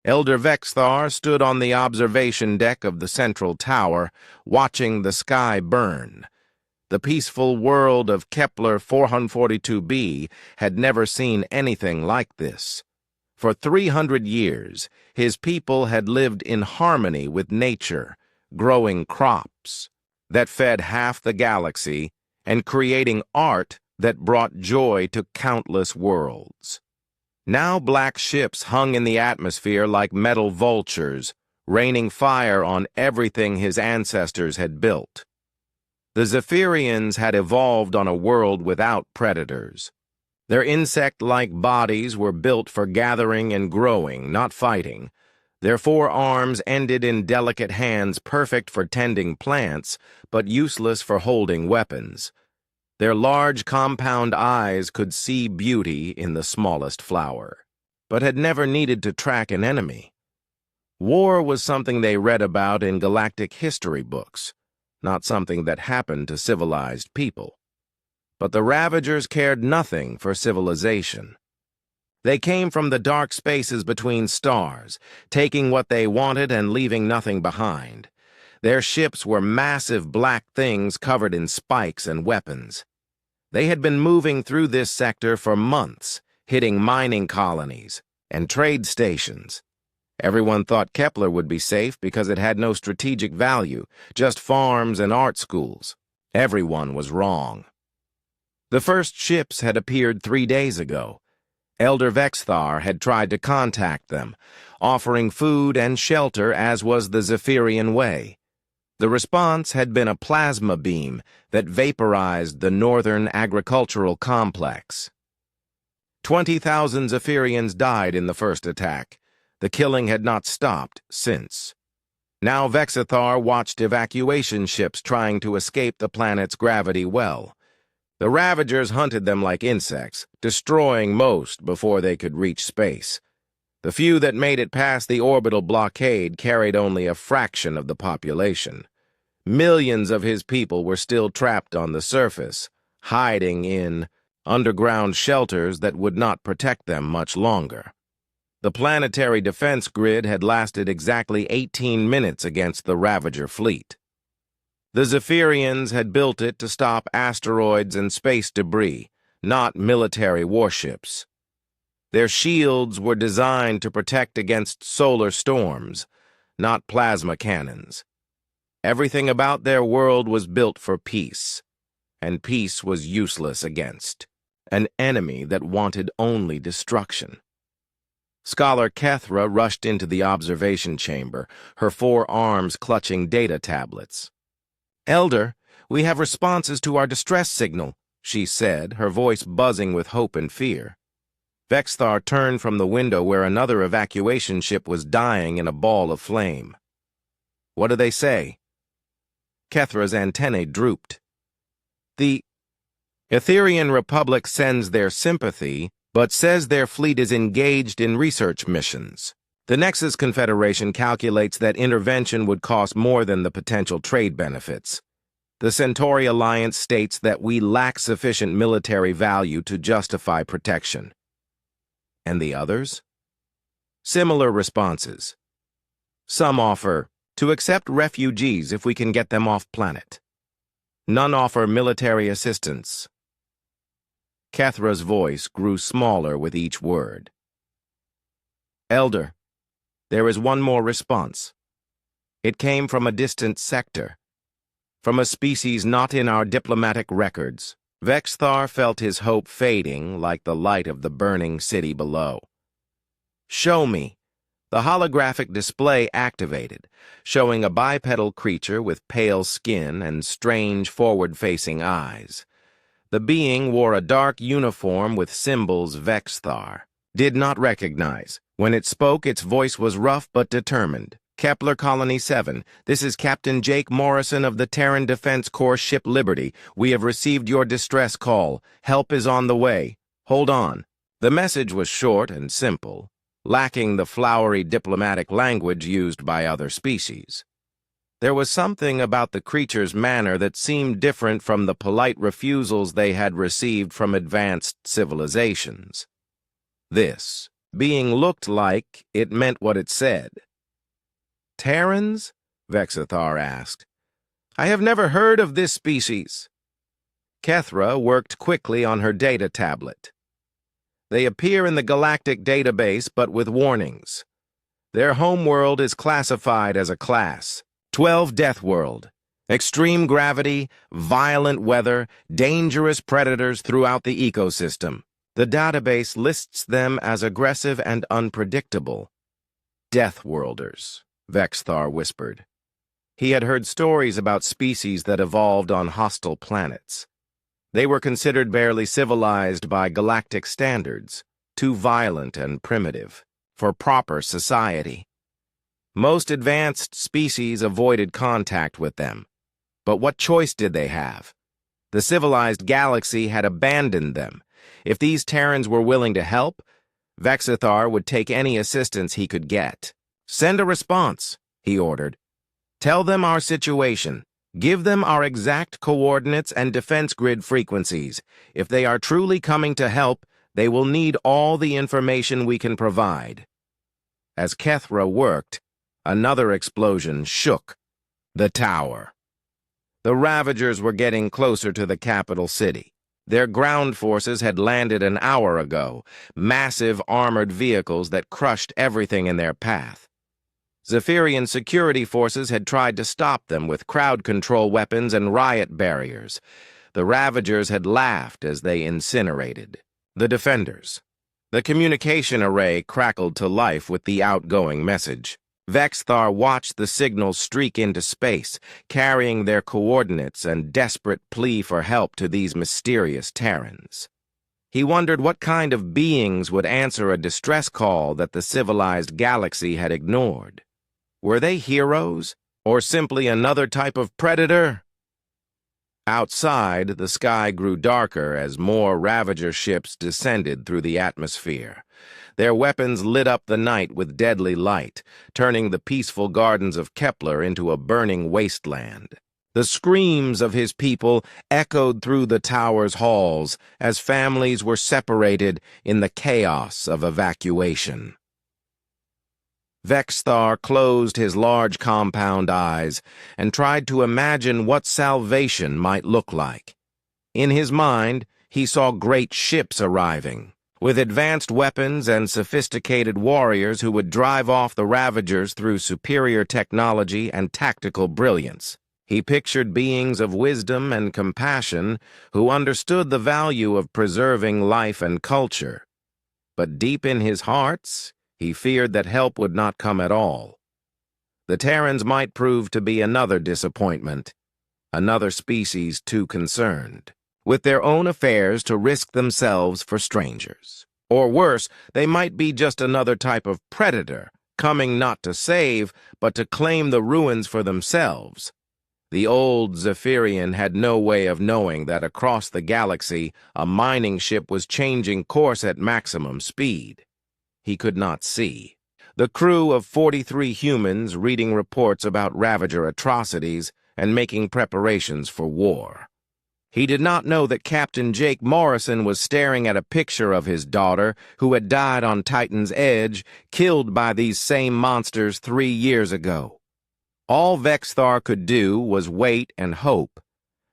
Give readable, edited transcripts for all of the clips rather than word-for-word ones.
Elder Vexthar stood on the observation deck of the central tower, watching the sky burn. The peaceful world of Kepler 442b had never seen anything like this. For 300 years, his people had lived in harmony with nature, growing crops that fed half the galaxy and creating art that brought joy to countless worlds. Now black ships hung in the atmosphere like metal vultures, raining fire on everything his ancestors had built. The Zephyrians had evolved on a world without predators. Their insect-like bodies were built for gathering and growing, not fighting. Their forearms ended in delicate hands perfect for tending plants, but useless for holding weapons. Their large compound eyes could see beauty in the smallest flower, but had never needed to track an enemy. War was something they read about in galactic history books, not something that happened to civilized people. But the Ravagers cared nothing for civilization. They came from the dark spaces between stars, taking what they wanted and leaving nothing behind. Their ships were massive black things covered in spikes and weapons. They had been moving through this sector for months, hitting mining colonies and trade stations. Everyone thought Kepler would be safe because it had no strategic value, just farms and art schools. Everyone was wrong. The first ships had appeared 3 days ago. Elder Vexthar had tried to contact them, offering food and shelter as was the Zephyrian way. The response had been a plasma beam that vaporized the northern agricultural complex. 20,000 Zephyrians died in the first attack. The killing had not stopped since. Now Vexithar watched evacuation ships trying to escape the planet's gravity well. The Ravagers hunted them like insects, destroying most before they could reach space. The few that made it past the orbital blockade carried only a fraction of the population. Millions of his people were still trapped on the surface, hiding in underground shelters that would not protect them much longer. The planetary defense grid had lasted exactly 18 minutes against the Ravager fleet. The Zephyrians had built it to stop asteroids and space debris, not military warships. Their shields were designed to protect against solar storms, not plasma cannons. Everything about their world was built for peace, and peace was useless against an enemy that wanted only destruction. Scholar Kethra rushed into the observation chamber, her 4 arms clutching data tablets. "Elder, we have responses to our distress signal," she said, her voice buzzing with hope and fear. Vexthar turned from the window where another evacuation ship was dying in a ball of flame. "What do they say?" Kethra's antennae drooped. "The Etherian Republic sends their sympathy, but says their fleet is engaged in research missions. The Nexus Confederation calculates that intervention would cost more than the potential trade benefits. The Centauri Alliance states that we lack sufficient military value to justify protection." And the others? Similar responses. Some offer to accept refugees if we can get them off planet. None offer military assistance. Kethra's voice grew smaller with each word. "Elder, there is one more response. It came from a distant sector, from a species not in our diplomatic records." Vexthar felt his hope fading like the light of the burning city below. "Show me." The holographic display activated, showing a bipedal creature with pale skin and strange forward-facing eyes. The being wore a dark uniform with symbols Vexthar did not recognize. When it spoke, its voice was rough but determined. "Kepler Colony 7, this is Captain Jake Morrison of the Terran Defense Corps ship Liberty. We have received your distress call. Help is on the way. Hold on." The message was short and simple, lacking the flowery diplomatic language used by other species. There was something about the creature's manner that seemed different from the polite refusals they had received from advanced civilizations. This Being looked like it meant what it said. Terrans? Vexithar asked. I have never heard of this species. Kethra worked quickly on her data tablet. They appear in the Galactic database, but with warnings. Their homeworld is classified as a class. 12 Deathworld. Extreme gravity, violent weather, dangerous predators throughout the ecosystem. The database lists them as aggressive and unpredictable. Deathworlders, Vexthar whispered. He had heard stories about species that evolved on hostile planets. They were considered barely civilized by galactic standards, too violent and primitive for proper society. Most advanced species avoided contact with them. But what choice did they have? The civilized galaxy had abandoned them. If these Terrans were willing to help, Vexithar would take any assistance he could get. Send a response, he ordered. Tell them our situation. Give them our exact coordinates and defense grid frequencies. If they are truly coming to help, they will need all the information we can provide. As Kethra worked, another explosion shook the tower. The Ravagers were getting closer to the capital city. Their ground forces had landed an hour ago, massive armored vehicles that crushed everything in their path. Zephyrian security forces had tried to stop them with crowd control weapons and riot barriers. The Ravagers had laughed as they incinerated the defenders. The communication array crackled to life with the outgoing message. Vexthar watched the signals streak into space, carrying their coordinates and desperate plea for help to these mysterious Terrans. He wondered what kind of beings would answer a distress call that the civilized galaxy had ignored. Were they heroes, or simply another type of predator? Outside, the sky grew darker as more Ravager ships descended through the atmosphere. Their weapons lit up the night with deadly light, turning the peaceful gardens of Kepler into a burning wasteland. The screams of his people echoed through the tower's halls as families were separated in the chaos of evacuation. Vexthar closed his large compound eyes and tried to imagine what salvation might look like. In his mind, he saw great ships arriving, with advanced weapons and sophisticated warriors who would drive off the Ravagers through superior technology and tactical brilliance. He pictured beings of wisdom and compassion who understood the value of preserving life and culture. But deep in his heart, he feared that help would not come at all. The Terrans might prove to be another disappointment, another species too concerned with their own affairs to risk themselves for strangers. Or worse, they might be just another type of predator, coming not to save, but to claim the ruins for themselves. The old Zephyrian had no way of knowing that across the galaxy a mining ship was changing course at maximum speed. He could not see. The crew of 43 humans reading reports about Ravager atrocities and making preparations for war. He did not know that Captain Jake Morrison was staring at a picture of his daughter, who had died on Titan's Edge, killed by these same monsters 3 years ago. All Vexthar could do was wait and hope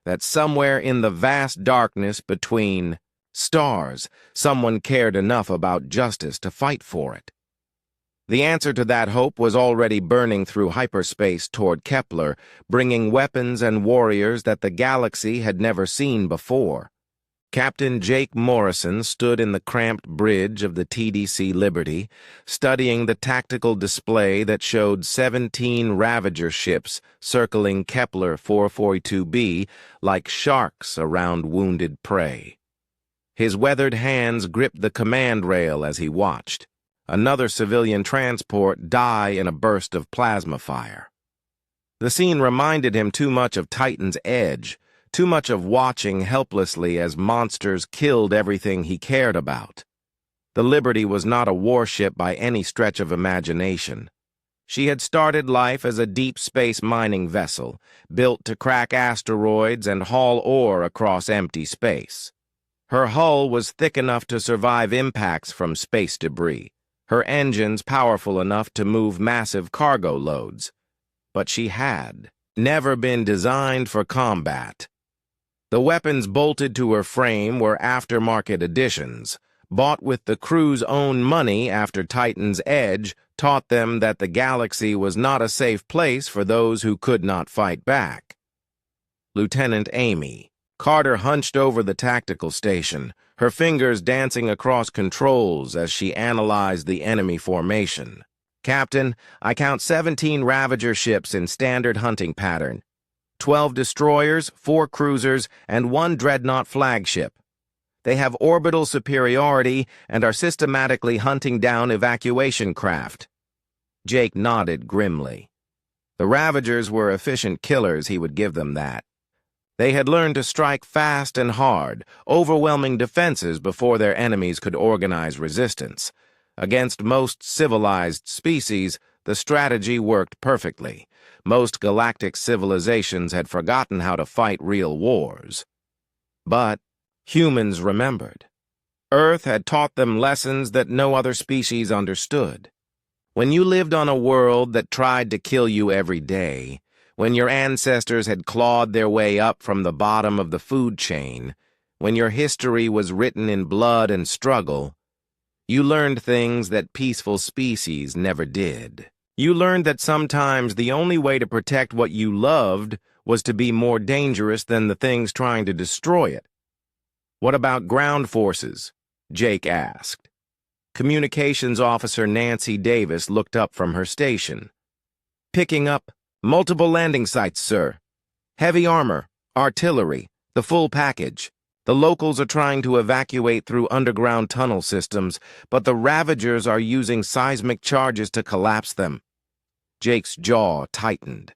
that somewhere in the vast darkness between stars, someone cared enough about justice to fight for it. The answer to that hope was already burning through hyperspace toward Kepler, bringing weapons and warriors that the galaxy had never seen before. Captain Jake Morrison stood in the cramped bridge of the TDC Liberty, studying the tactical display that showed 17 Ravager ships circling Kepler 442b like sharks around wounded prey. His weathered hands gripped the command rail as he watched. Another civilian transport die in a burst of plasma fire. The scene reminded him too much of Titan's Edge, too much of watching helplessly as monsters killed everything he cared about. The Liberty was not a warship by any stretch of imagination. She had started life as a deep space mining vessel, built to crack asteroids and haul ore across empty space. Her hull was thick enough to survive impacts from space debris, her engines powerful enough to move massive cargo loads. But she had never been designed for combat. The weapons bolted to her frame were aftermarket additions, bought with the crew's own money after Titan's Edge taught them that the galaxy was not a safe place for those who could not fight back. Lieutenant Amy. Carter hunched over the tactical station, her fingers dancing across controls as she analyzed the enemy formation. "Captain, I count 17 Ravager ships in standard hunting pattern. 12 destroyers, 4 cruisers, and 1 dreadnought flagship. They have orbital superiority and are systematically hunting down evacuation craft." Jake nodded grimly. The Ravagers were efficient killers, he would give them that. They had learned to strike fast and hard, overwhelming defenses before their enemies could organize resistance. Against most civilized species, the strategy worked perfectly. Most galactic civilizations had forgotten how to fight real wars. But humans remembered. Earth had taught them lessons that no other species understood. When you lived on a world that tried to kill you every day, when your ancestors had clawed their way up from the bottom of the food chain, when your history was written in blood and struggle, you learned things that peaceful species never did. You learned that sometimes the only way to protect what you loved was to be more dangerous than the things trying to destroy it. "What about ground forces?" Jake asked. Communications Officer Nancy Davis looked up from her station. "Picking up multiple landing sites, sir. Heavy armor, artillery, the full package. The locals are trying to evacuate through underground tunnel systems, but the Ravagers are using seismic charges to collapse them." Jake's jaw tightened.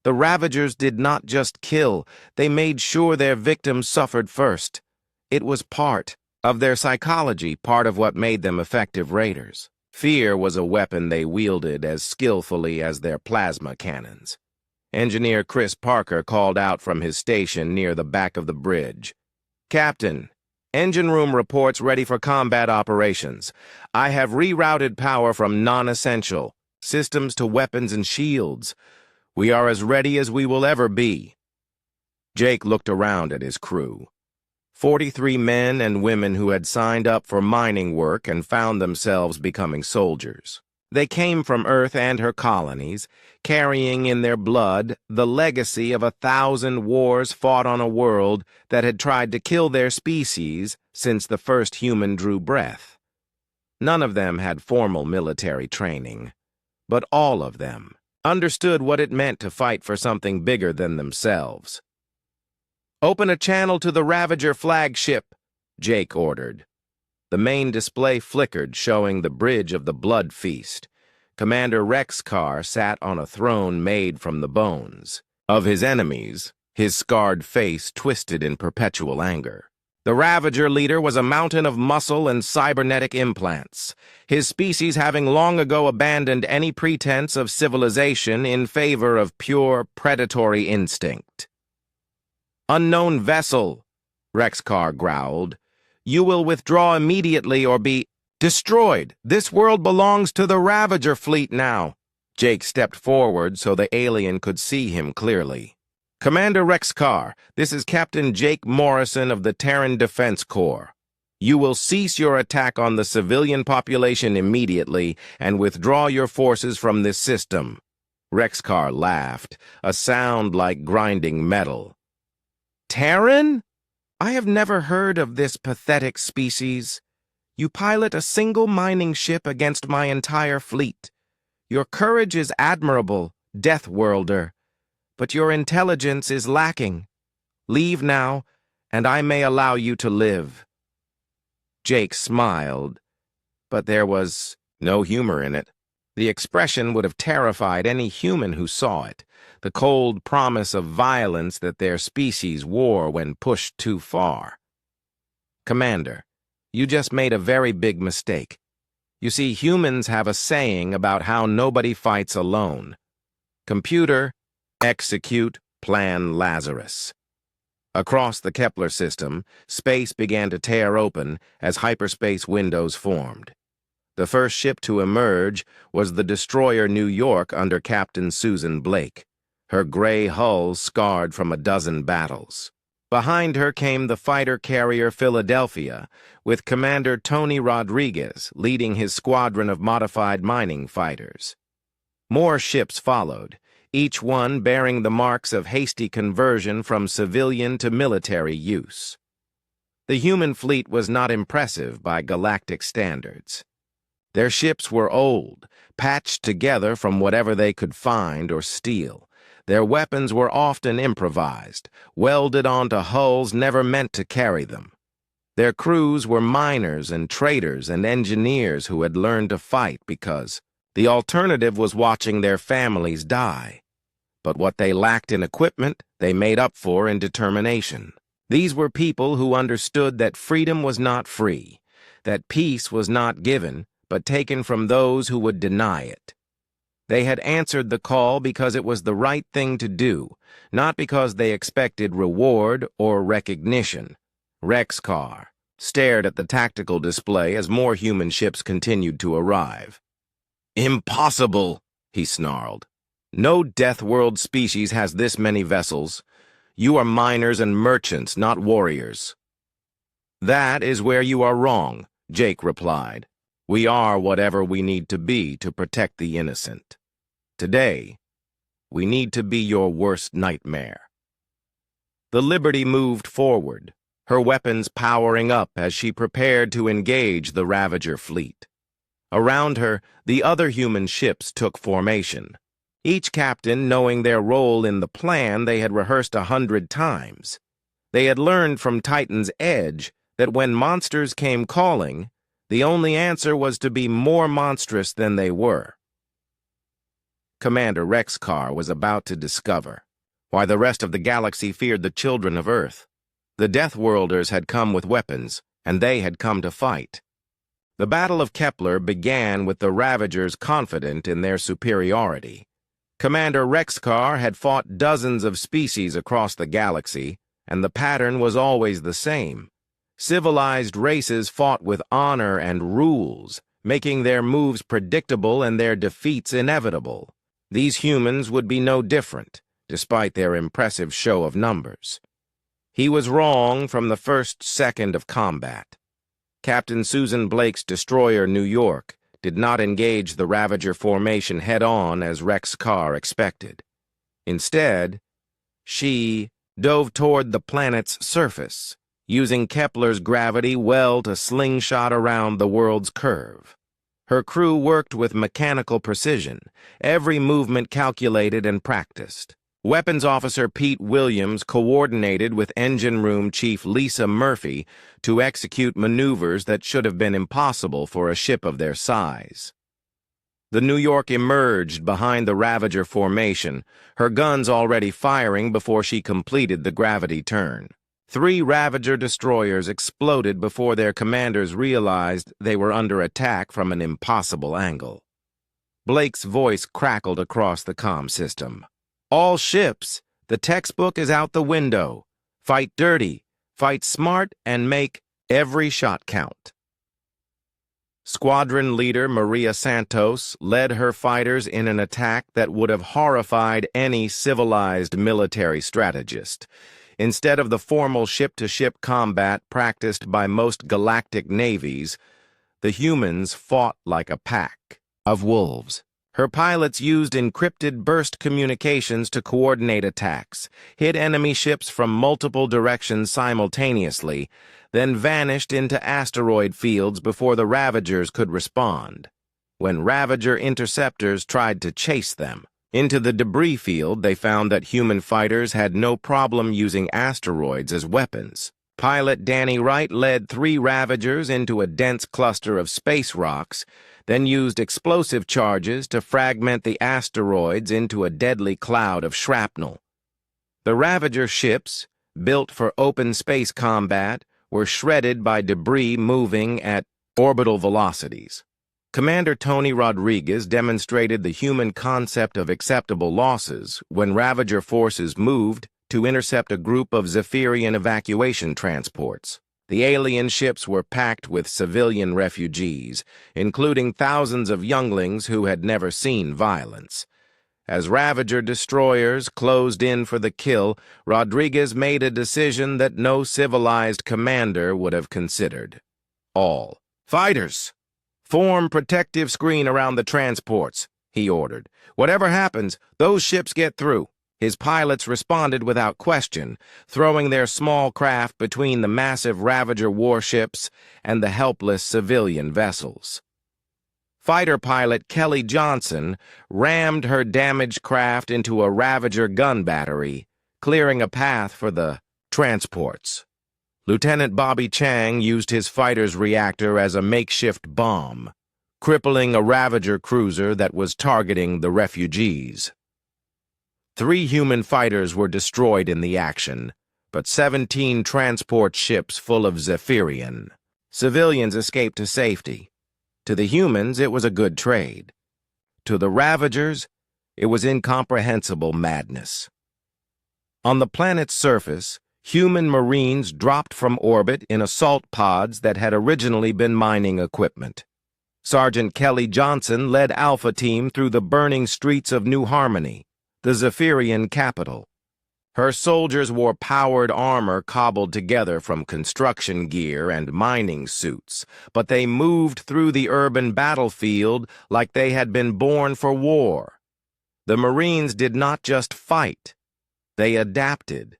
The Ravagers did not just kill, they made sure their victims suffered first. It was part of their psychology, part of what made them effective raiders. Fear was a weapon they wielded as skillfully as their plasma cannons. Engineer Chris Parker called out from his station near the back of the bridge. "Captain, engine room reports ready for combat operations. I have rerouted power from non-essential systems to weapons and shields. We are as ready as we will ever be." Jake looked around at his crew. 43 men and women who had signed up for mining work and found themselves becoming soldiers. They came from Earth and her colonies, carrying in their blood the legacy of 1,000 wars fought on a world that had tried to kill their species since the first human drew breath. None of them had formal military training, but all of them understood what it meant to fight for something bigger than themselves. "Open a channel to the Ravager flagship," Jake ordered. The main display flickered, showing the bridge of the Blood Feast. Commander Rexcar sat on a throne made from the bones of his enemies, his scarred face twisted in perpetual anger. The Ravager leader was a mountain of muscle and cybernetic implants, his species having long ago abandoned any pretense of civilization in favor of pure predatory instinct. "Unknown vessel," Rexcar growled. "You will withdraw immediately or be destroyed. This world belongs to the Ravager fleet now." Jake stepped forward so the alien could see him clearly. "Commander Rexcar, this is Captain Jake Morrison of the Terran Defense Corps. You will cease your attack on the civilian population immediately and withdraw your forces from this system." Rexcar laughed, a sound like grinding metal. "Terran? I have never heard of this pathetic species. You pilot a single mining ship against my entire fleet. Your courage is admirable, Deathworlder, but your intelligence is lacking. Leave now, and I may allow you to live." Jake smiled, but there was no humor in it. The expression would have terrified any human who saw it, the cold promise of violence that their species wore when pushed too far. "Commander, you just made a very big mistake. You see, humans have a saying about how nobody fights alone. Computer, execute, plan Lazarus." Across the Kepler system, space began to tear open as hyperspace windows formed. The first ship to emerge was the destroyer New York under Captain Susan Blake, her gray hull scarred from a dozen battles. Behind her came the fighter carrier Philadelphia, with Commander Tony Rodriguez leading his squadron of modified mining fighters. More ships followed, each one bearing the marks of hasty conversion from civilian to military use. The human fleet was not impressive by galactic standards. Their ships were old, patched together from whatever they could find or steal. Their weapons were often improvised, welded onto hulls never meant to carry them. Their crews were miners and traders and engineers who had learned to fight because the alternative was watching their families die. But what they lacked in equipment, they made up for in determination. These were people who understood that freedom was not free, that peace was not given, but taken from those who would deny it. They had answered the call because it was the right thing to do, not because they expected reward or recognition. Rexcar stared at the tactical display as more human ships continued to arrive. "Impossible," he snarled. "No Deathworld species has this many vessels. You are miners and merchants, not warriors." "That is where you are wrong," Jake replied. "We are whatever we need to be to protect the innocent. Today, we need to be your worst nightmare." The Liberty moved forward, her weapons powering up as she prepared to engage the Ravager fleet. Around her, the other human ships took formation, each captain knowing their role in the plan they had rehearsed 100 times. They had learned from Titan's Edge that when monsters came calling, the only answer was to be more monstrous than they were. Commander Rexcar was about to discover why the rest of the galaxy feared the children of Earth. The Deathworlders had come with weapons, and they had come to fight. The Battle of Kepler began with the Ravagers confident in their superiority. Commander Rexcar had fought dozens of species across the galaxy, and the pattern was always the same. Civilized races fought with honor and rules, making their moves predictable and their defeats inevitable. These humans would be no different, despite their impressive show of numbers. He was wrong from the first second of combat. Captain Susan Blake's destroyer New York did not engage the Ravager formation head-on as Rexcar expected. Instead, she dove toward the planet's surface, using Kepler's gravity well to slingshot around the world's curve. Her crew worked with mechanical precision, every movement calculated and practiced. Weapons Officer Pete Williams coordinated with Engine Room Chief Lisa Murphy to execute maneuvers that should have been impossible for a ship of their size. The New York emerged behind the Ravager formation, her guns already firing before she completed the gravity turn. 3 Ravager destroyers exploded before their commanders realized they were under attack from an impossible angle. Blake's voice crackled across the comm system. "All ships, the textbook is out the window. Fight dirty, fight smart, and make every shot count." Squadron leader Maria Santos led her fighters in an attack that would have horrified any civilized military strategist. Instead of the formal ship-to-ship combat practiced by most galactic navies, the humans fought like a pack of wolves. Her pilots used encrypted burst communications to coordinate attacks, hit enemy ships from multiple directions simultaneously, then vanished into asteroid fields before the Ravagers could respond. When Ravager interceptors tried to chase them into the debris field, they found that human fighters had no problem using asteroids as weapons. Pilot Danny Wright led 3 Ravagers into a dense cluster of space rocks, then used explosive charges to fragment the asteroids into a deadly cloud of shrapnel. The Ravager ships, built for open space combat, were shredded by debris moving at orbital velocities. Commander Tony Rodriguez demonstrated the human concept of acceptable losses when Ravager forces moved to intercept a group of Zephyrian evacuation transports. The alien ships were packed with civilian refugees, including thousands of younglings who had never seen violence. As Ravager destroyers closed in for the kill, Rodriguez made a decision that no civilized commander would have considered. All fighters, form protective screen around the transports, he ordered. Whatever happens, those ships get through. His pilots responded without question, throwing their small craft between the massive Ravager warships and the helpless civilian vessels. Fighter pilot Kelly Johnson rammed her damaged craft into a Ravager gun battery, clearing a path for the transports. Lieutenant Bobby Chang used his fighter's reactor as a makeshift bomb, crippling a Ravager cruiser that was targeting the refugees. 3 human fighters were destroyed in the action, but 17 transport ships full of Zephyrian civilians escaped to safety. To the humans, it was a good trade. To the Ravagers, it was incomprehensible madness. On the planet's surface, human Marines dropped from orbit in assault pods that had originally been mining equipment. Sergeant Kelly Johnson led Alpha Team through the burning streets of New Harmony, the Zephyrian capital. Her soldiers wore powered armor cobbled together from construction gear and mining suits, but they moved through the urban battlefield like they had been born for war. The Marines did not just fight, they adapted.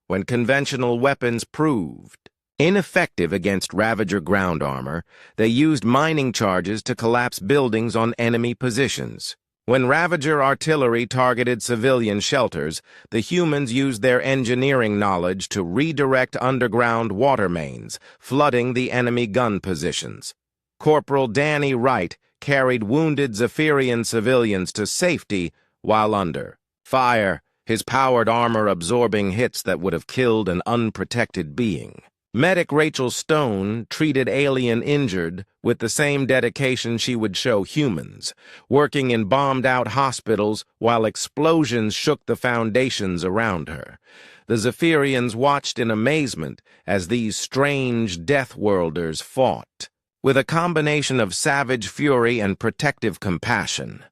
When conventional weapons proved ineffective against Ravager ground armor, they used mining charges to collapse buildings on enemy positions. When Ravager artillery targeted civilian shelters, the humans used their engineering knowledge to redirect underground water mains, flooding the enemy gun positions. Corporal Danny Wright carried wounded Zephyrian civilians to safety while under fire, his powered armor absorbing hits that would have killed an unprotected being. Medic Rachel Stone treated alien injured with the same dedication she would show humans, working in bombed-out hospitals while explosions shook the foundations around her. The Zephyrians watched in amazement as these strange Deathworlders fought. With a combination of savage fury and protective compassion,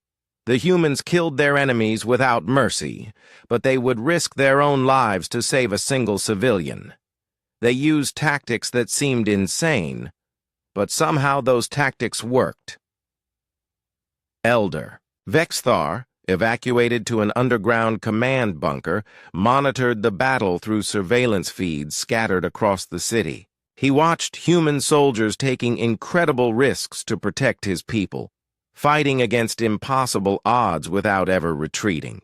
the humans killed their enemies without mercy, but they would risk their own lives to save a single civilian. They used tactics that seemed insane, but somehow those tactics worked. Elder Vexthar, evacuated to an underground command bunker, monitored the battle through surveillance feeds scattered across the city. He watched human soldiers taking incredible risks to protect his people, fighting against impossible odds without ever retreating.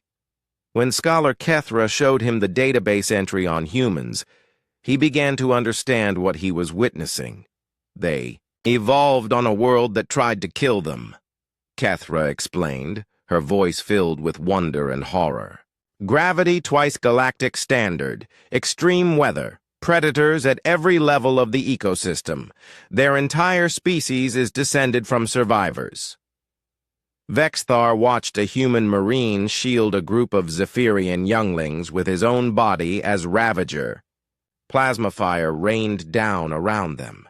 When Scholar Kethra showed him the database entry on humans, he began to understand what he was witnessing. They evolved on a world that tried to kill them, Kethra explained, her voice filled with wonder and horror. Gravity twice galactic standard, extreme weather, predators at every level of the ecosystem. Their entire species is descended from survivors. Vexthar watched a human marine shield a group of Zephyrian younglings with his own body as Ravager. Plasma fire rained down around them.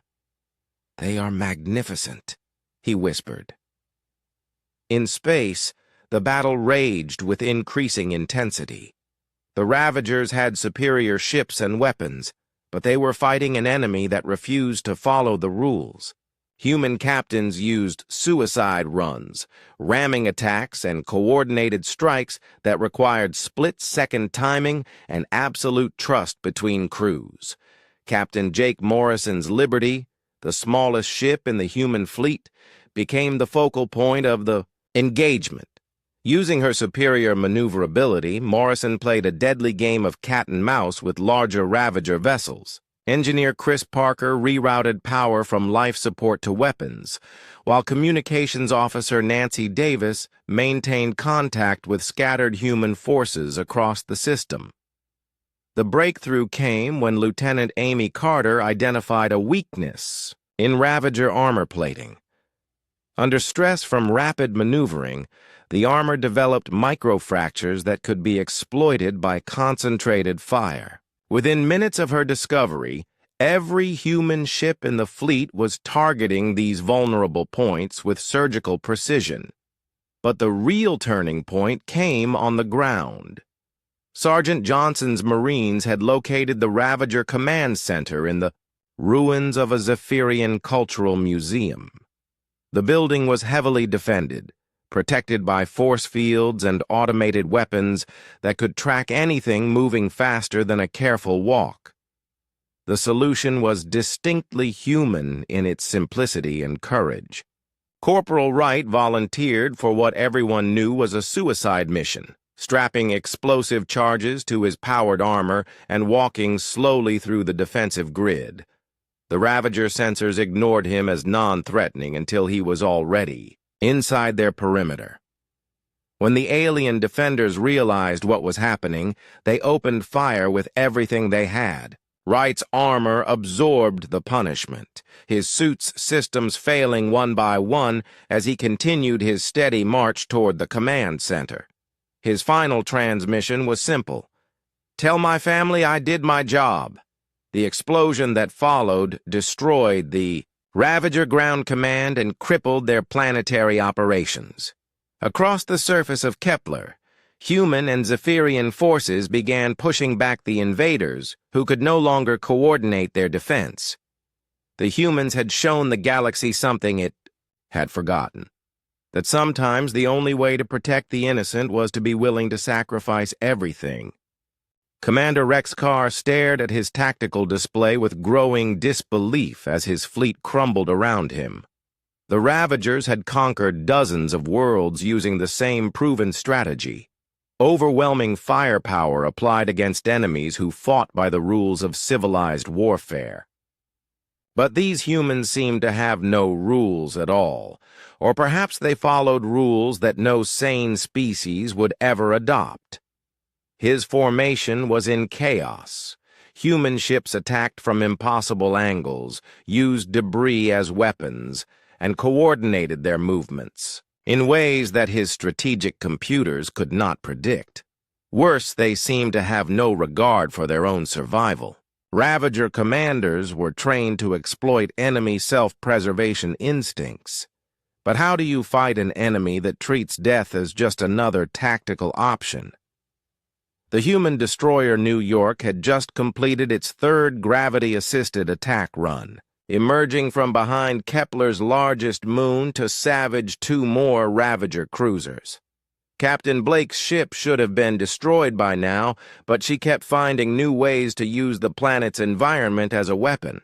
"They are magnificent," he whispered. In space, the battle raged with increasing intensity. The Ravagers had superior ships and weapons, but they were fighting an enemy that refused to follow the rules. Human captains used suicide runs, ramming attacks, and coordinated strikes that required split-second timing and absolute trust between crews. Captain Jake Morrison's Liberty, the smallest ship in the human fleet, became the focal point of the engagement. Using her superior maneuverability, Morrison played a deadly game of cat-and-mouse with larger Ravager vessels. Engineer Chris Parker rerouted power from life support to weapons, while Communications Officer Nancy Davis maintained contact with scattered human forces across the system. The breakthrough came when Lieutenant Amy Carter identified a weakness in Ravager armor plating. Under stress from rapid maneuvering, the armor developed microfractures that could be exploited by concentrated fire. Within minutes of her discovery, Every human ship in the fleet was targeting these vulnerable points with surgical precision. But the real turning point came on the ground. Sergeant Johnson's Marines had located the Ravager Command Center in the ruins of a Zephyrian cultural museum. The building was heavily defended, protected by force fields and automated weapons that could track anything moving faster than a careful walk. The solution was distinctly human in its simplicity and courage. Corporal Wright volunteered for what everyone knew was a suicide mission, strapping explosive charges to his powered armor and walking slowly through the defensive grid. The Ravager sensors ignored him as non-threatening until he was already inside their perimeter. When the alien defenders realized what was happening, they opened fire with everything they had. Wright's armor absorbed the punishment, his suit's systems failing one by one as he continued his steady march toward the command center. His final transmission was simple: "Tell my family I did my job." The explosion that followed destroyed the Ravager Ground Command and crippled their planetary operations. Across the surface of Kepler, human and Zephyrian forces began pushing back the invaders, who could no longer coordinate their defense. The humans had shown the galaxy something it had forgotten: that sometimes the only way to protect the innocent was to be willing to sacrifice everything. Commander Rex Carr stared at his tactical display with growing disbelief as his fleet crumbled around him. The Ravagers had conquered dozens of worlds using the same proven strategy: overwhelming firepower applied against enemies who fought by the rules of civilized warfare. But these humans seemed to have no rules at all, or perhaps they followed rules that no sane species would ever adopt. His formation was in chaos. Human ships attacked from impossible angles, used debris as weapons, and coordinated their movements in ways that his strategic computers could not predict. Worse, they seemed to have no regard for their own survival. Ravager commanders were trained to exploit enemy self-preservation instincts. But how do you fight an enemy that treats death as just another tactical option? The human destroyer New York had just completed its third gravity-assisted attack run, emerging from behind Kepler's largest moon to savage two more Ravager cruisers. Captain Blake's ship should have been destroyed by now, but she kept finding new ways to use the planet's environment as a weapon.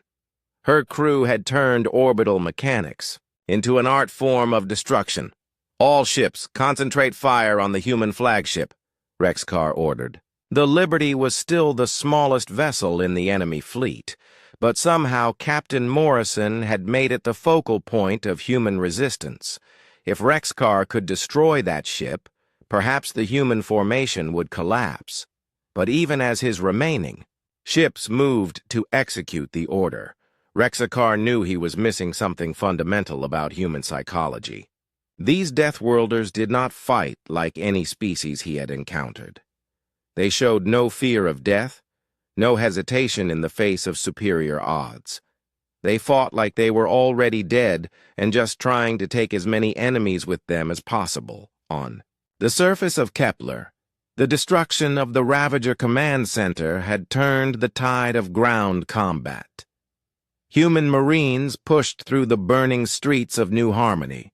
Her crew had turned orbital mechanics into an art form of destruction. "All ships, concentrate fire on the human flagship," Rex Carr ordered. The Liberty was still the smallest vessel in the enemy fleet, but somehow Captain Morrison had made it the focal point of human resistance. If Rex Carr could destroy that ship, perhaps the human formation would collapse. But even as his remaining ships moved to execute the order, Rex Carr knew he was missing something fundamental about human psychology. These Deathworlders did not fight like any species he had encountered. They showed no fear of death, no hesitation in the face of superior odds. They fought like they were already dead and just trying to take as many enemies with them as possible. On the surface of Kepler, the destruction of the Ravager Command Center had turned the tide of ground combat. Human Marines pushed through the burning streets of New Harmony,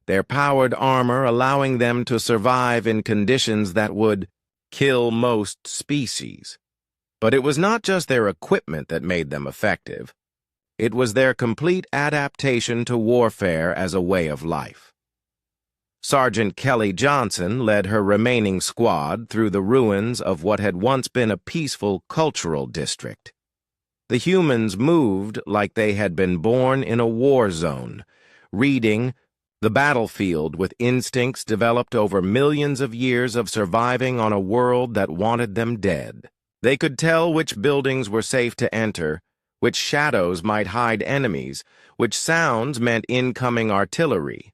their powered armor allowing them to survive in conditions that would kill most species. But it was not just their equipment that made them effective. It was their complete adaptation to warfare as a way of life. Sergeant Kelly Johnson led her remaining squad through the ruins of what had once been a peaceful cultural district. The humans moved like they had been born in a war zone, reading the battlefield with instincts developed over millions of years of surviving on a world that wanted them dead. They could tell which buildings were safe to enter, which shadows might hide enemies, which sounds meant incoming artillery.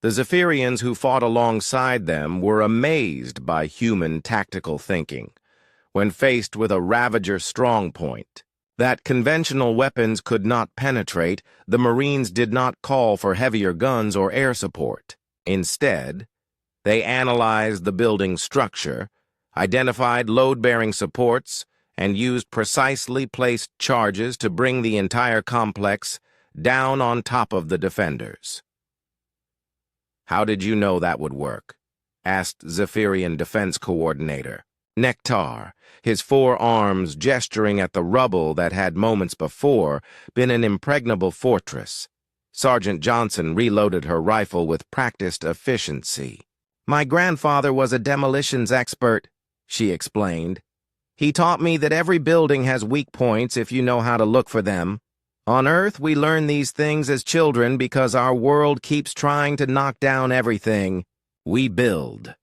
The Zephyrians who fought alongside them were amazed by human tactical thinking. When faced with a Ravager strongpoint, That conventional weapons could not penetrate, the Marines did not call for heavier guns or air support. Instead, they analyzed the building's structure, identified load-bearing supports, and used precisely placed charges to bring the entire complex down on top of the defenders. "How did you know that would work?" asked Zephyrian Defense Coordinator Nektar, his forearms gesturing at the rubble that had moments before been an impregnable fortress. Sergeant Johnson reloaded her rifle with practiced efficiency. "My grandfather was a demolitions expert," she explained. "He taught me that every building has weak points if you know how to look for them. On Earth, we learn these things as children because our world keeps trying to knock down everything we build."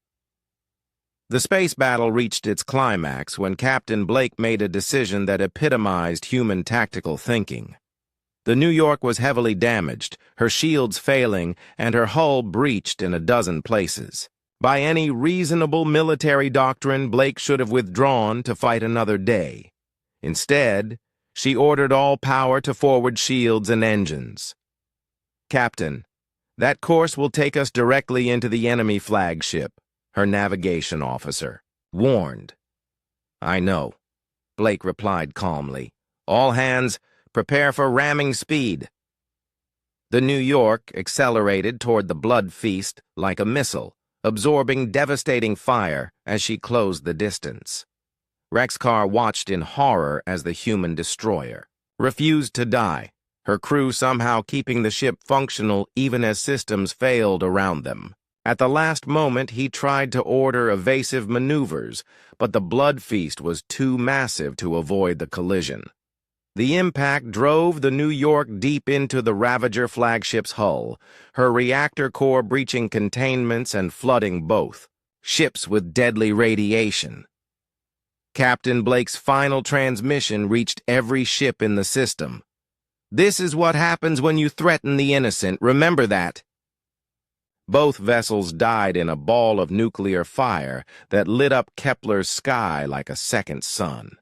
The space battle reached its climax when Captain Blake made a decision that epitomized human tactical thinking. The New York was heavily damaged, her shields failing, and her hull breached in a dozen places. By any reasonable military doctrine, Blake should have withdrawn to fight another day. Instead, she ordered all power to forward shields and engines. "Captain, that course will take us directly into the enemy flagship," her navigation officer warned. "I know," Blake replied calmly. "All hands, prepare for ramming speed." The New York accelerated toward the blood feast like a missile, absorbing devastating fire as she closed the distance. Rexcar watched in horror as the human destroyer refused to die, her crew somehow keeping the ship functional even as systems failed around them. At the last moment, he tried to order evasive maneuvers, but the blood feast was too massive to avoid the collision. The impact drove the New York deep into the Ravager flagship's hull, her reactor core breaching containments and flooding both ships with deadly radiation. Captain Blake's final transmission reached every ship in the system. "This is what happens when you threaten the innocent, remember that." Both vessels died in a ball of nuclear fire that lit up Kepler's sky like a second sun.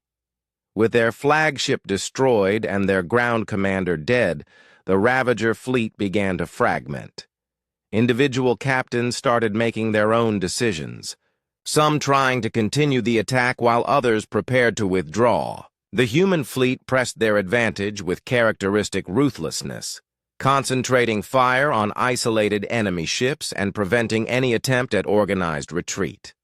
With their flagship destroyed and their ground commander dead, the Ravager fleet began to fragment. Individual captains started making their own decisions, some trying to continue the attack while others prepared to withdraw. The human fleet pressed their advantage with characteristic ruthlessness, concentrating fire on isolated enemy ships and preventing any attempt at organized retreat.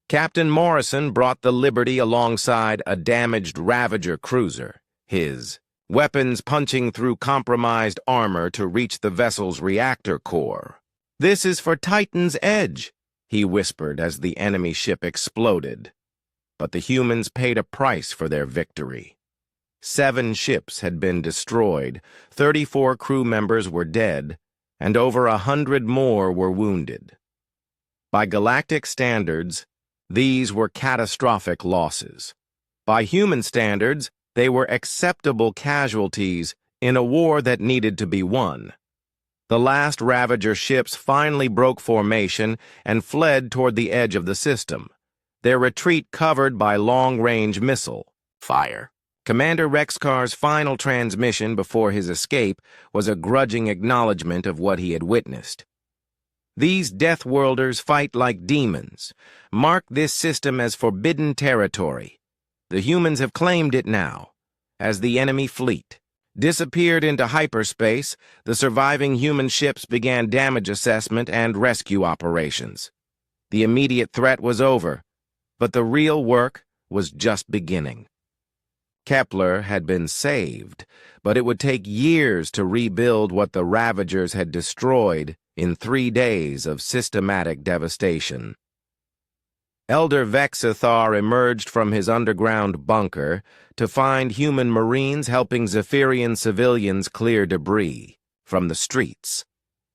Captain Morrison brought the Liberty alongside a damaged Ravager cruiser, his weapons punching through compromised armor to reach the vessel's reactor core. "This is for Titan's Edge," he whispered as the enemy ship exploded. But the humans paid a price for their victory. 7 ships had been destroyed, 34 crew members were dead, and over 100 more were wounded. By galactic standards, these were catastrophic losses. By human standards, they were acceptable casualties in a war that needed to be won. The last Ravager ships finally broke formation and fled toward the edge of the system, their retreat covered by long-range missile fire. Commander Rexcar's final transmission before his escape was a grudging acknowledgement of what he had witnessed. "These Deathworlders fight like demons. Mark this system as forbidden territory. The humans have claimed it now. As the enemy fleet disappeared into hyperspace, the surviving human ships began damage assessment and rescue operations. The immediate threat was over, but the real work was just beginning. Kepler had been saved, but it would take years to rebuild what the Ravagers had destroyed in 3 days of systematic devastation. Elder Vexithar emerged from his underground bunker to find human Marines helping Zephyrian civilians clear debris from the streets.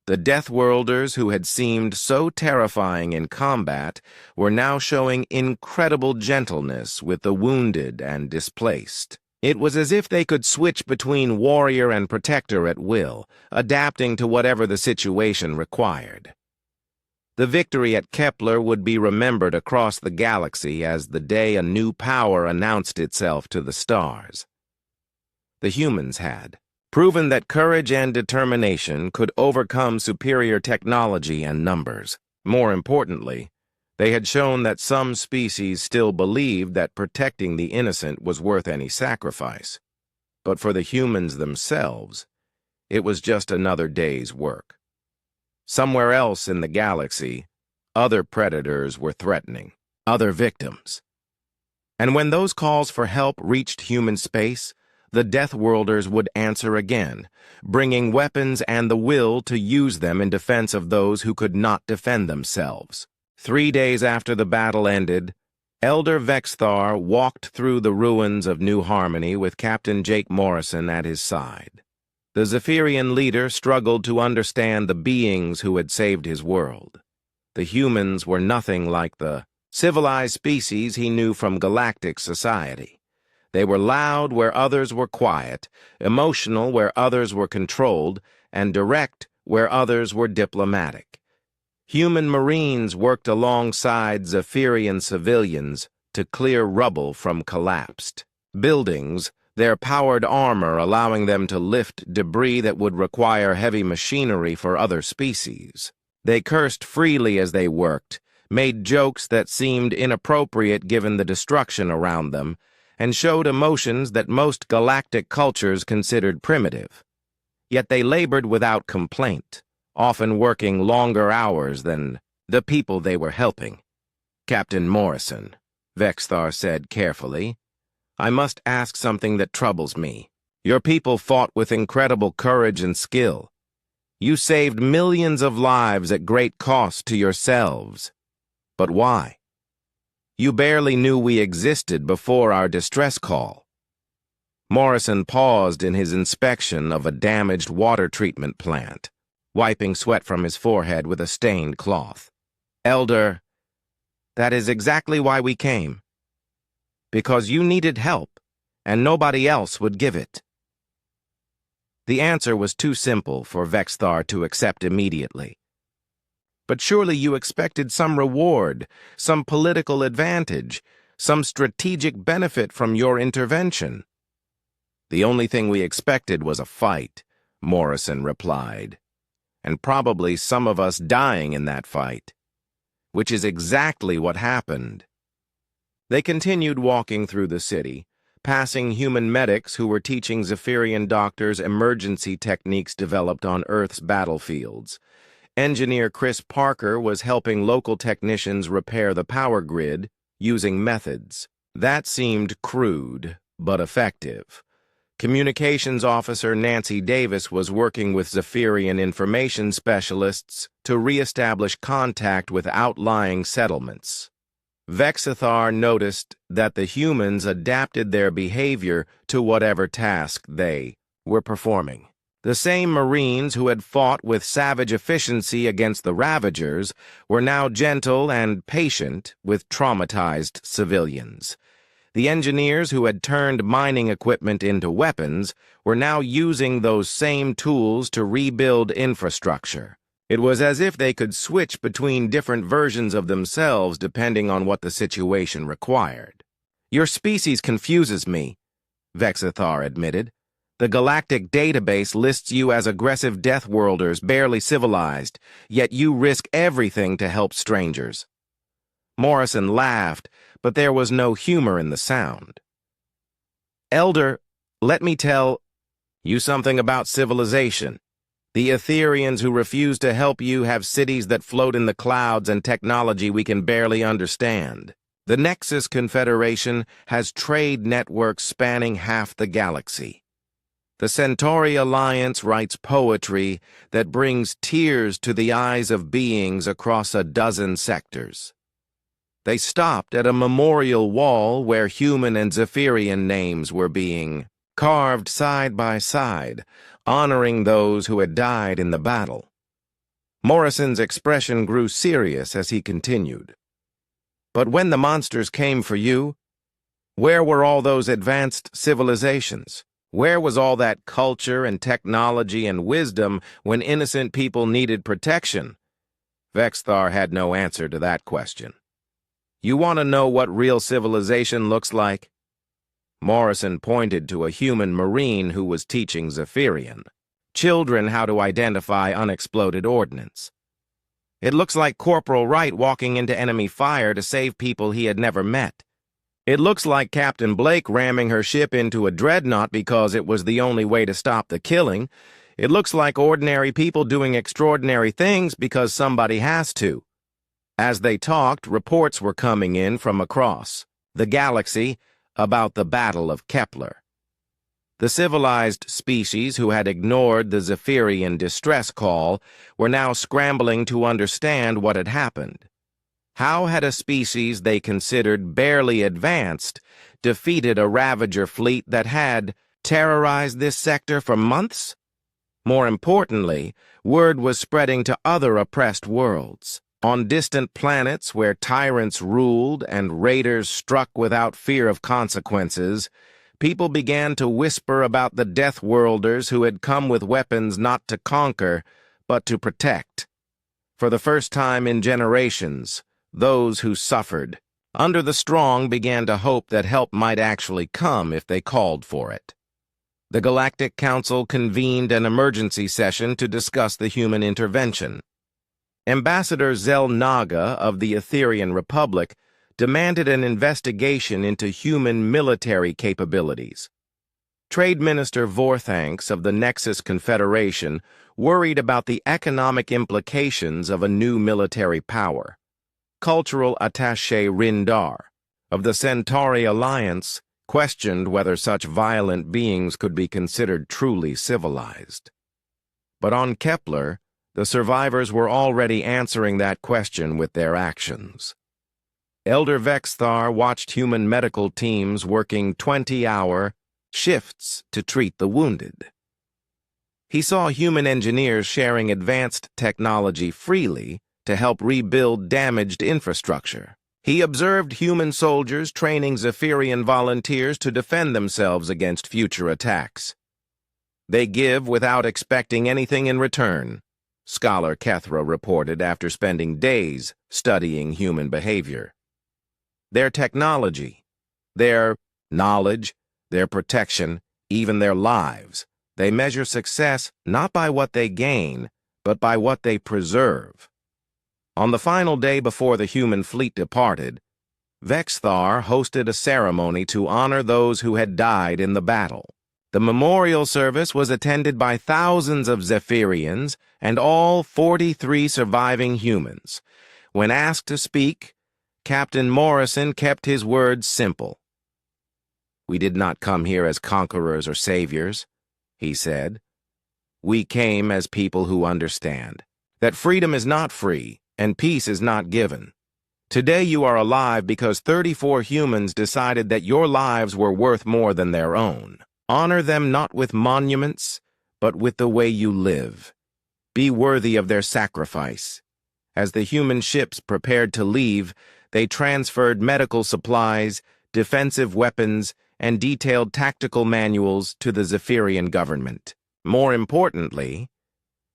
The Deathworlders, who had seemed so terrifying in combat, were now showing incredible gentleness with the wounded and displaced. It was as if they could switch between warrior and protector at will, adapting to whatever the situation required. The victory at Kepler would be remembered across the galaxy as the day a new power announced itself to the stars. The humans had proven that courage and determination could overcome superior technology and numbers. More importantly, they had shown that some species still believed that protecting the innocent was worth any sacrifice. But for the humans themselves, it was just another day's work. Somewhere else in the galaxy, other predators were threatening other victims. And when those calls for help reached human space, the Deathworlders would answer again, bringing weapons and the will to use them in defense of those who could not defend themselves. 3 days after the battle ended, Elder Vexthar walked through the ruins of New Harmony with Captain Jake Morrison at his side. The Zephyrian leader struggled to understand the beings who had saved his world. The humans were nothing like the civilized species he knew from galactic society. They were loud where others were quiet, emotional where others were controlled, and direct where others were diplomatic. Human Marines worked alongside Zephyrian civilians to clear rubble from collapsed buildings, their powered armor allowing them to lift debris that would require heavy machinery for other species. They cursed freely as they worked, made jokes that seemed inappropriate given the destruction around them, and showed emotions that most galactic cultures considered primitive. Yet they labored without complaint, often working longer hours than the people they were helping. "Captain Morrison," Vexthar said carefully, "I must ask something that troubles me. Your people fought with incredible courage and skill. You saved millions of lives at great cost to yourselves. But why? You barely knew we existed before our distress call." Morrison paused in his inspection of a damaged water treatment plant, wiping sweat from his forehead with a stained cloth. "Elder, that is exactly why we came. Because you needed help, and nobody else would give it." The answer was too simple for Vexthar to accept immediately. "But surely you expected some reward, some political advantage, some strategic benefit from your intervention." "The only thing we expected was a fight," Morrison replied, "and probably some of us dying in that fight, which is exactly what happened." They continued walking through the city, passing human medics who were teaching Zephyrian doctors emergency techniques developed on Earth's battlefields. Engineer Chris Parker was helping local technicians repair the power grid using methods that seemed crude but effective. Communications officer Nancy Davis was working with Zephyrian information specialists to re-establish contact with outlying settlements. Vexthar noticed that the humans adapted their behavior to whatever task they were performing. The same Marines who had fought with savage efficiency against the Ravagers were now gentle and patient with traumatized civilians. The engineers who had turned mining equipment into weapons were now using those same tools to rebuild infrastructure. It was as if they could switch between different versions of themselves depending on what the situation required. "Your species confuses me," Vexthar admitted. "The galactic database lists you as aggressive Deathworlders, barely civilized, yet you risk everything to help strangers." Morrison laughed, but there was no humor in the sound. "Elder, let me tell you something about civilization. The Etherians who refuse to help you have cities that float in the clouds and technology we can barely understand. The Nexus Confederation has trade networks spanning half the galaxy. The Centauri Alliance writes poetry that brings tears to the eyes of beings across a dozen sectors. They stopped at a memorial wall where human and Zephyrian names were being carved side by side, honoring those who had died in the battle." Morrison's expression grew serious as he continued. "But when the monsters came for you, where were all those advanced civilizations? Where was all that culture and technology and wisdom when innocent people needed protection?" Vexthar had no answer to that question. "You want to know what real civilization looks like? Morrison pointed to a human Marine who was teaching Zephyrian children how to identify unexploded ordnance. It looks like Corporal Wright walking into enemy fire to save people he had never met. It looks like Captain Blake ramming her ship into a dreadnought because it was the only way to stop the killing. It looks like ordinary people doing extraordinary things because somebody has to. As they talked, reports were coming in from across the galaxy about the Battle of Kepler. The civilized species who had ignored the Zephyrian distress call were now scrambling to understand what had happened. How had a species they considered barely advanced defeated a Ravager fleet that had terrorized this sector for months? More importantly, word was spreading to other oppressed worlds. On distant planets where tyrants ruled and raiders struck without fear of consequences, people began to whisper about the Deathworlders who had come with weapons not to conquer, but to protect. For the first time in generations, those who suffered under the strong began to hope that help might actually come if they called for it. The Galactic Council convened an emergency session to discuss the human intervention. Ambassador Zel Naga of the Etherian Republic demanded an investigation into human military capabilities. Trade Minister Vorthanks of the Nexus Confederation worried about the economic implications of a new military power. Cultural attaché Rindar of the Centauri Alliance questioned whether such violent beings could be considered truly civilized. But on Kepler, the survivors were already answering that question with their actions. Elder Vexthar watched human medical teams working 20-hour shifts to treat the wounded. He saw human engineers sharing advanced technology freely to help rebuild damaged infrastructure. He observed human soldiers training Zephyrian volunteers to defend themselves against future attacks. They give without expecting anything in return, Scholar Kethra reported after spending days studying human behavior. Their technology, their knowledge, their protection, even their lives, they measure success not by what they gain, but by what they preserve. On the final day before the human fleet departed, Vexthar hosted a ceremony to honor those who had died in the battle. The memorial service was attended by thousands of Zephyrians and all 43 surviving humans. When asked to speak, Captain Morrison kept his words simple. "We did not come here as conquerors or saviors," he said. "We came as people who understand that freedom is not free and peace is not given. Today you are alive because 34 humans decided that your lives were worth more than their own. Honor them not with monuments, but with the way you live. Be worthy of their sacrifice." As the human ships prepared to leave, they transferred medical supplies, defensive weapons, and detailed tactical manuals to the Zephyrian government. More importantly,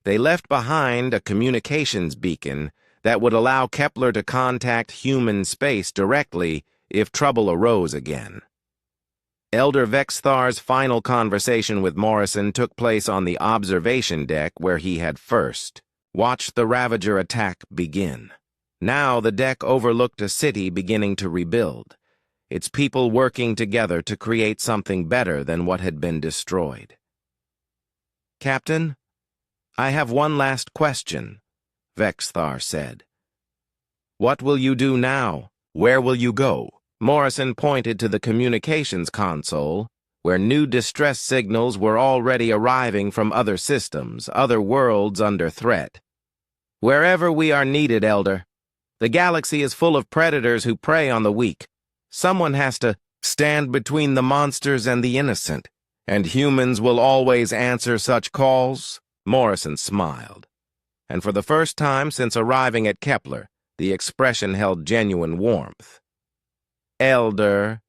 they left behind a communications beacon that would allow Kepler to contact human space directly if trouble arose again. Elder Vexthar's final conversation with Morrison took place on the observation deck where he had first watched the Ravager attack begin. Now the deck overlooked a city beginning to rebuild, its people working together to create something better than what had been destroyed. "Captain, I have one last question," Vexthar said. "What will you do now? Where will you go?" Morrison pointed to the communications console, where new distress signals were already arriving from other systems, other worlds under threat. "Wherever we are needed, Elder. The galaxy is full of predators who prey on the weak. Someone has to stand between the monsters and the innocent, and humans will always answer such calls." Morrison smiled, and for the first time since arriving at Kepler, the expression held genuine warmth. "Elder,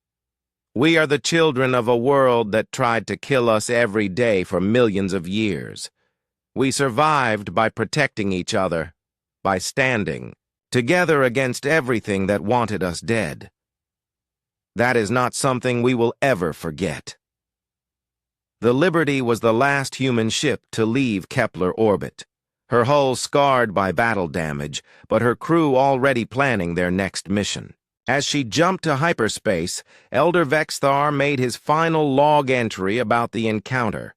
we are the children of a world that tried to kill us every day for millions of years. We survived by protecting each other, by standing together against everything that wanted us dead. That is not something we will ever forget. The Liberty was the last human ship to leave Kepler orbit, her hull scarred by battle damage, but her crew already planning their next mission. As she jumped to hyperspace, Elder Vexthar made his final log entry about the encounter.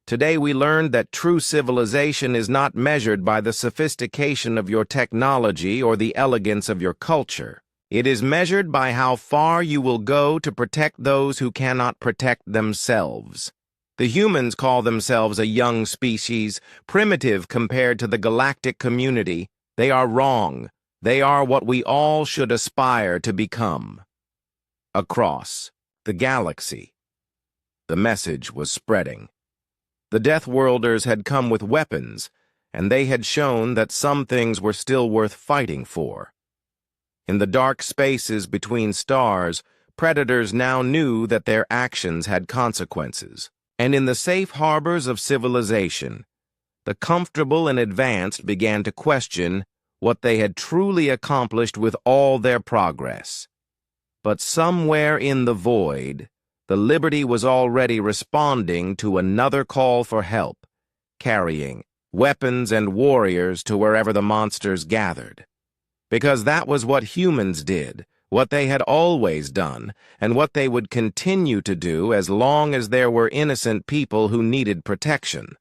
Today we learned that true civilization is not measured by the sophistication of your technology or the elegance of your culture. It is measured by how far you will go to protect those who cannot protect themselves. The humans call themselves a young species, primitive compared to the galactic community. They are wrong. They are what we all should aspire to become. Across the galaxy, the message was spreading. The Deathworlders had come with weapons, and they had shown that some things were still worth fighting for. In the dark spaces between stars, predators now knew that their actions had consequences. And in the safe harbors of civilization, the comfortable and advanced began to question what they had truly accomplished with all their progress. But somewhere in the void, the Liberty was already responding to another call for help, carrying weapons and warriors to wherever the monsters gathered. Because that was what humans did, what they had always done, and what they would continue to do as long as there were innocent people who needed protection.